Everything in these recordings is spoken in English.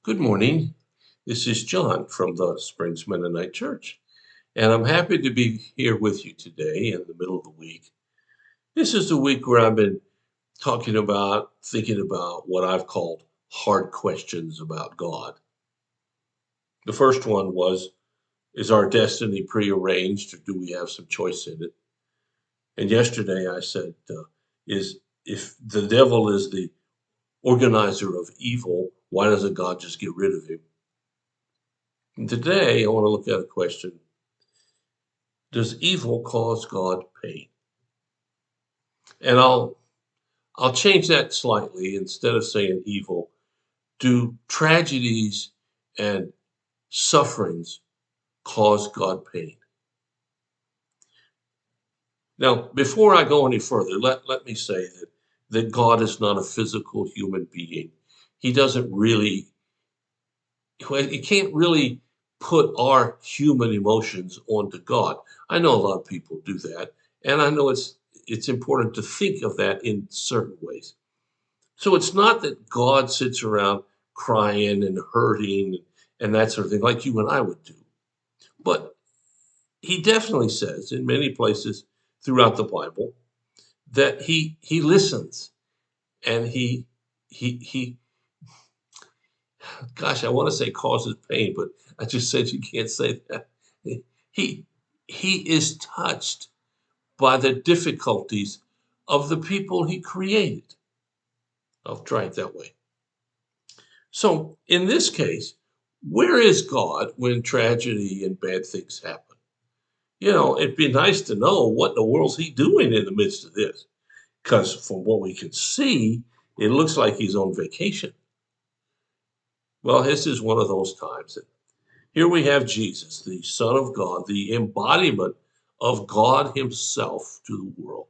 Good morning. This is John from the Springs Mennonite Church, and I'm happy to be here with you today in the middle of the week. This is the week where I've been thinking about what I've called hard questions about God. The first one was, is our destiny prearranged or do we have some choice in it? And yesterday I said, is if the devil is the organizer of evil, why doesn't God just get rid of him? And today I want to look at a question. Does evil cause God pain? And I'll change that slightly. Instead of saying evil, do tragedies and sufferings cause God pain? Now, before I go any further, let me say that God is not a physical human being. He doesn't really, he can't really put our human emotions onto God. I know a lot of people do that, and I know it's important to think of that in certain ways. So it's not that God sits around crying and hurting and that sort of thing, like you and I would do. But he definitely says in many places throughout the Bible that he listens and he gosh, I want to say causes pain, but I just said you can't say that. He he is touched by the difficulties of the people he created. I'll try it that way. So in this case, where is God when tragedy and bad things happen? It'd be nice to know what in the world's he doing in the midst of this. Because from what we can see, it looks like he's on vacation. Well, this is one of those times. Here we have Jesus, the Son of God, the embodiment of God himself to the world.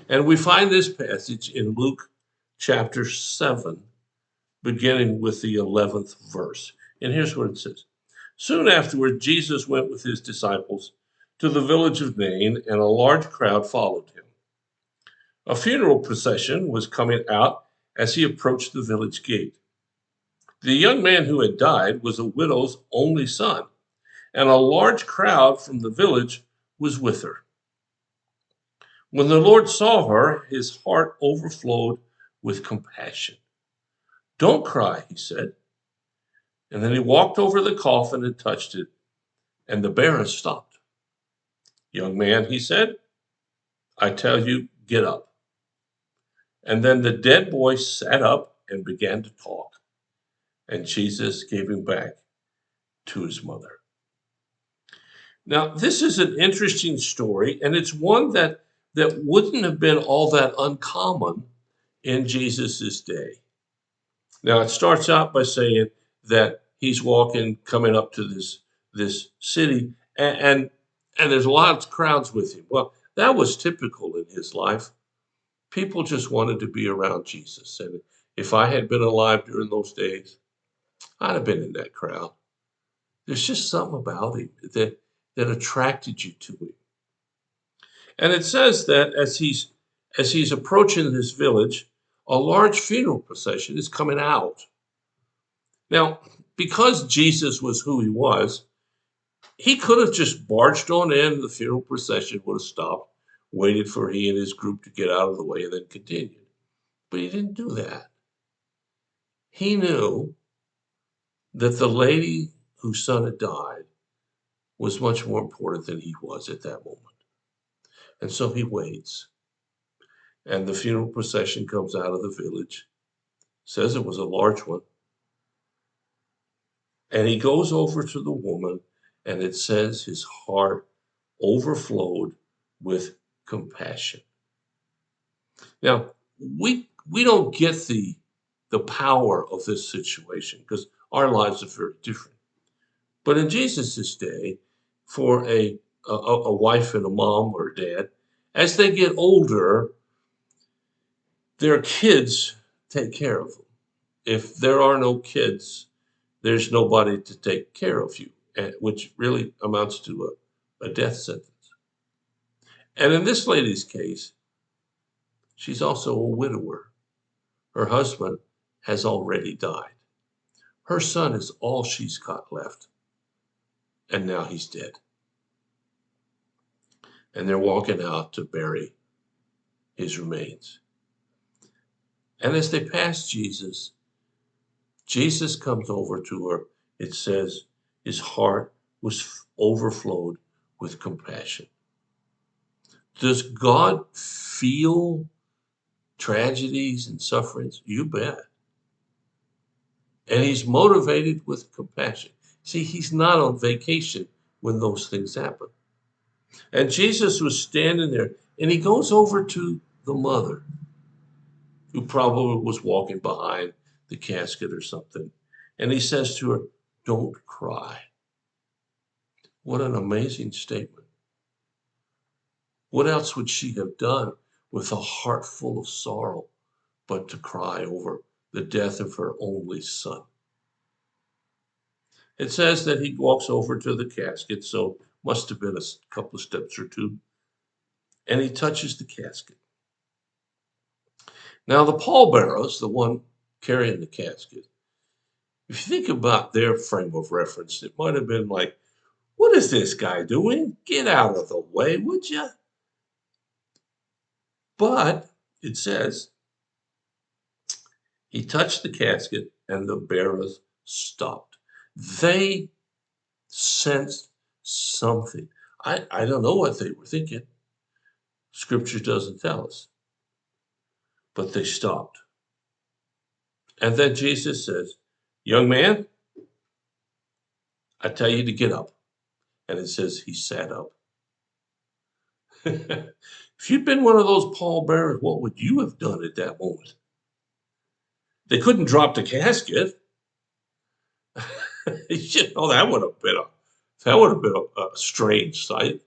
And we find this passage in Luke chapter 7, beginning with the 11th verse. And here's what it says. Soon afterward, Jesus went with his disciples to the village of Nain, and a large crowd followed him. A funeral procession was coming out as he approached the village gate. The young man who had died was a widow's only son, and a large crowd from the village was with her. When the Lord saw her, his heart overflowed with compassion. Don't cry, he said. And then he walked over the coffin and touched it, and the bearer stopped. Young man, he said, I tell you, get up. And then the dead boy sat up and began to talk, and Jesus gave him back to his mother. Now, this is an interesting story, and it's one that wouldn't have been all that uncommon in Jesus's day. Now, it starts out by saying that he's walking, coming up to this city, and there's lots of crowds with him. Well, that was typical in his life. People just wanted to be around Jesus, and if I had been alive during those days, I'd have been in that crowd. There's just something about him that attracted you to him. And it says that as he's approaching this village, a large funeral procession is coming out. Now, because Jesus was who he was, he could have just barged on in, the funeral procession would have stopped, waited for he and his group to get out of the way, and then continued. But he didn't do that. He knew that the lady whose son had died was much more important than he was at that moment. And so he waits. And the funeral procession comes out of the village. Says it was a large one. And he goes over to the woman, and it says his heart overflowed with compassion. Now, we don't get the power of this situation because our lives are very different. But in Jesus' day, for a wife and a mom or a dad, as they get older, their kids take care of them. If there are no kids, there's nobody to take care of you, which really amounts to a death sentence. And in this lady's case, she's also a widower. Her husband has already died. Her son is all she's got left. And now he's dead. And they're walking out to bury his remains. And as they pass Jesus, Jesus comes over to her. It says his heart was overflowed with compassion. Does God feel tragedies and sufferings? You bet. And he's motivated with compassion. See, he's not on vacation when those things happen. And Jesus was standing there, and he goes over to the mother, who probably was walking behind the casket or something. And he says to her, "Don't cry." What an amazing statement. What else would she have done with a heart full of sorrow but to cry over the death of her only son? It says that he walks over to the casket, so must have been a couple of steps or two, and he touches the casket. Now, the pallbearers, the one carrying the casket, if you think about their frame of reference, it might have been like, "What is this guy doing? Get out of the way, would you?" But it says he touched the casket and the bearers stopped. They sensed something. I don't know what they were thinking. Scripture doesn't tell us. But they stopped. And then Jesus says, "Young man, I tell you to get up." And it says he sat up. If you'd been one of those pallbearers, what would you have done at that moment? They couldn't drop the casket. That would have been a strange sight.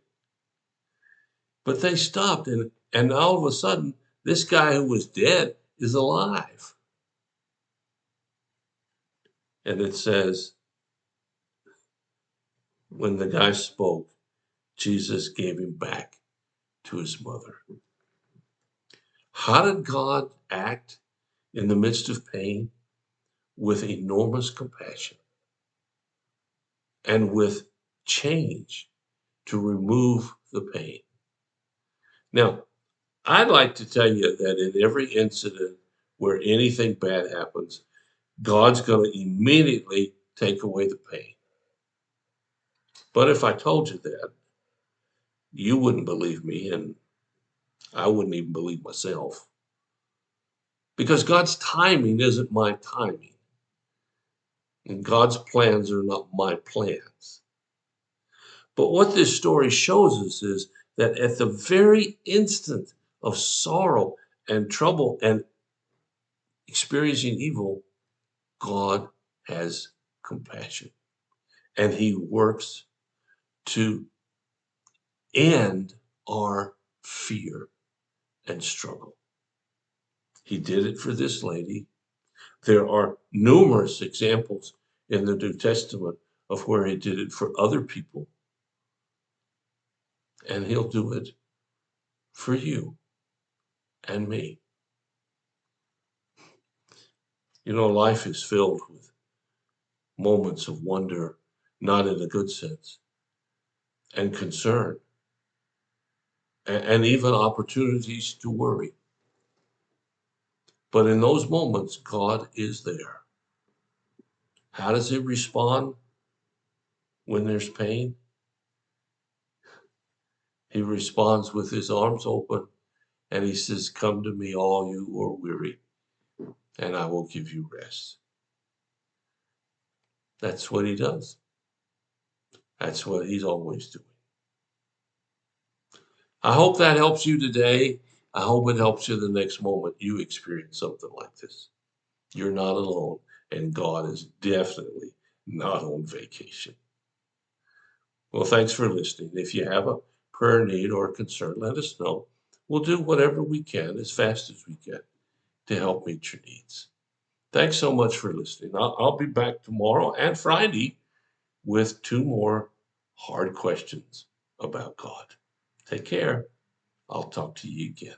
But they stopped, and all of a sudden, this guy who was dead is alive. And it says, when the guy spoke, Jesus gave him back to his mother. How did God act in the midst of pain? With enormous compassion and with change to remove the pain. Now, I'd like to tell you that in every incident where anything bad happens, God's going to immediately take away the pain. But if I told you that, you wouldn't believe me, and I wouldn't even believe myself. Because God's timing isn't my timing, and God's plans are not my plans. But what this story shows us is that at the very instant of sorrow and trouble and experiencing evil, God has compassion. And he works to end our fear and struggle. He did it for this lady. There are numerous examples in the New Testament of where he did it for other people. And he'll do it for you and me. You know, life is filled with moments of wonder, not in a good sense, and concern, and even opportunities to worry. But in those moments, God is there. How does he respond when there's pain? He responds with his arms open and he says, "Come to me, all you who are weary, and I will give you rest." That's what he does. That's what he's always doing. I hope that helps you today. I hope it helps you the next moment you experience something like this. You're not alone, and God is definitely not on vacation. Well, thanks for listening. If you have a prayer need or concern, let us know. We'll do whatever we can as fast as we can to help meet your needs. Thanks so much for listening. I'll be back tomorrow and Friday with two more hard questions about God. Take care. I'll talk to you again.